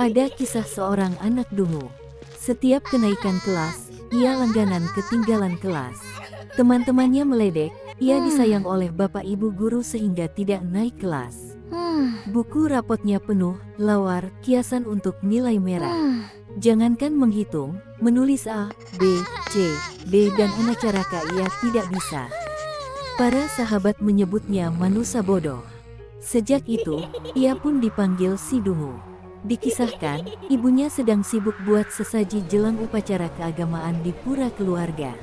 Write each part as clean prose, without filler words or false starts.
Ada kisah seorang anak dungu. Setiap kenaikan kelas, ia langganan ketinggalan kelas. Teman-temannya meledek, ia disayang oleh bapak ibu guru sehingga tidak naik kelas. Buku rapotnya penuh, lawar, kiasan untuk nilai merah. Jangankan menghitung, menulis A, B, C, D dan anacaraka ia tidak bisa. Para sahabat menyebutnya manusia bodoh. Sejak itu, ia pun dipanggil si dungu. Dikisahkan, ibunya sedang sibuk buat sesaji jelang upacara keagamaan di pura keluarga.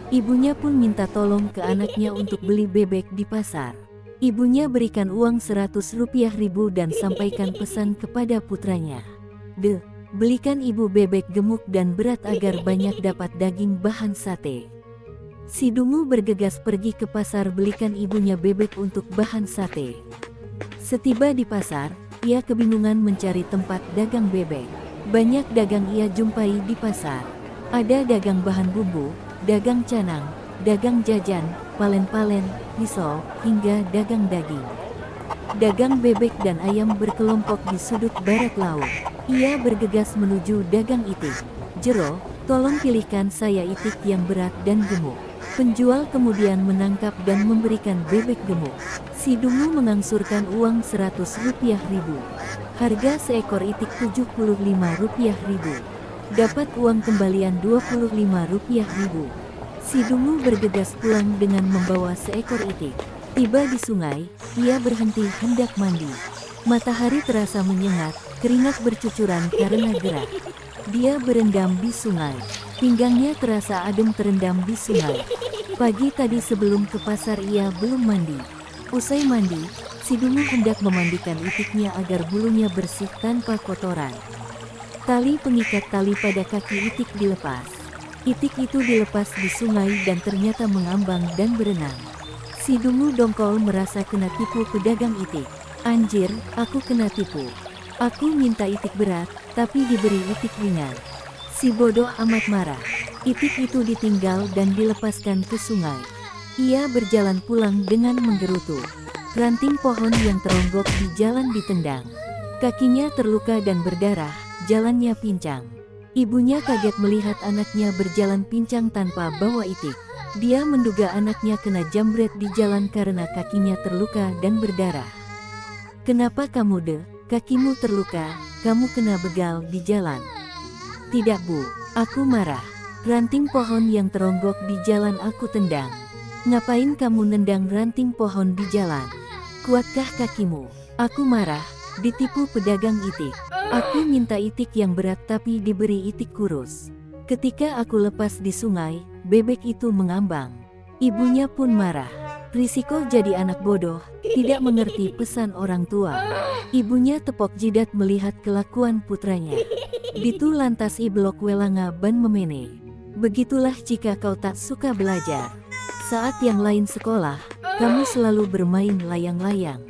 Ibunya pun minta tolong ke anaknya untuk beli bebek di pasar. Ibunya berikan uang 100 rupiah ribu dan sampaikan pesan kepada putranya. Belikan ibu bebek gemuk dan berat agar banyak dapat daging bahan sate. Si dungu bergegas pergi ke pasar belikan ibunya bebek untuk bahan sate. Setiba di pasar, ia kebingungan mencari tempat dagang bebek. Banyak dagang ia jumpai di pasar. Ada dagang bahan bumbu, dagang canang, dagang jajan, palen-palen, pisau, hingga dagang daging. Dagang bebek dan ayam berkelompok di sudut barat laut. Ia bergegas menuju dagang itik. Jero, tolong pilihkan saya itik yang berat dan gemuk. Penjual kemudian menangkap dan memberikan bebek gemuk. Si dungu mengangsurkan uang 100 rupiah ribu. Harga seekor itik 75 rupiah ribu. Dapat uang kembalian 25 rupiah ribu. Si dungu bergegas pulang dengan membawa seekor itik. Tiba di sungai, ia berhenti hendak mandi. Matahari terasa menyengat, keringat bercucuran karena gerak. Dia berendam di sungai. Pinggangnya terasa adem terendam di sungai. Pagi tadi sebelum ke pasar ia belum mandi. Usai mandi, si dungu hendak memandikan itiknya agar bulunya bersih tanpa kotoran. Tali pengikat tali pada kaki itik dilepas. Itik itu dilepas di sungai dan ternyata mengambang dan berenang. Si dungu dongkol merasa kena tipu pedagang itik. Anjir, aku kena tipu. Aku minta itik berat, tapi diberi itik ringan. Si bodoh amat marah. Itik itu ditinggal dan dilepaskan ke sungai. Ia berjalan pulang dengan menggerutu. Ranting pohon yang teronggok di jalan ditendang. Kakinya terluka dan berdarah, jalannya pincang. Ibunya kaget melihat anaknya berjalan pincang tanpa bawa itik. Dia menduga anaknya kena jambret di jalan karena kakinya terluka dan berdarah. Kenapa kamu kakimu terluka, kamu kena begal di jalan? Tidak bu, aku marah. Ranting pohon yang teronggok di jalan aku tendang. Ngapain kamu nendang ranting pohon di jalan? Kuatkah kakimu? Aku marah, ditipu pedagang itik. Aku minta itik yang berat tapi diberi itik kurus. Ketika aku lepas di sungai, bebek itu mengambang. Ibunya pun marah. Risiko jadi anak bodoh, tidak mengerti pesan orang tua. Ibunya tepok jidat melihat kelakuan putranya. Ditu lantas iblok welanga ban memene. Begitulah jika kau tak suka belajar. Saat yang lain sekolah, kamu selalu bermain layang-layang.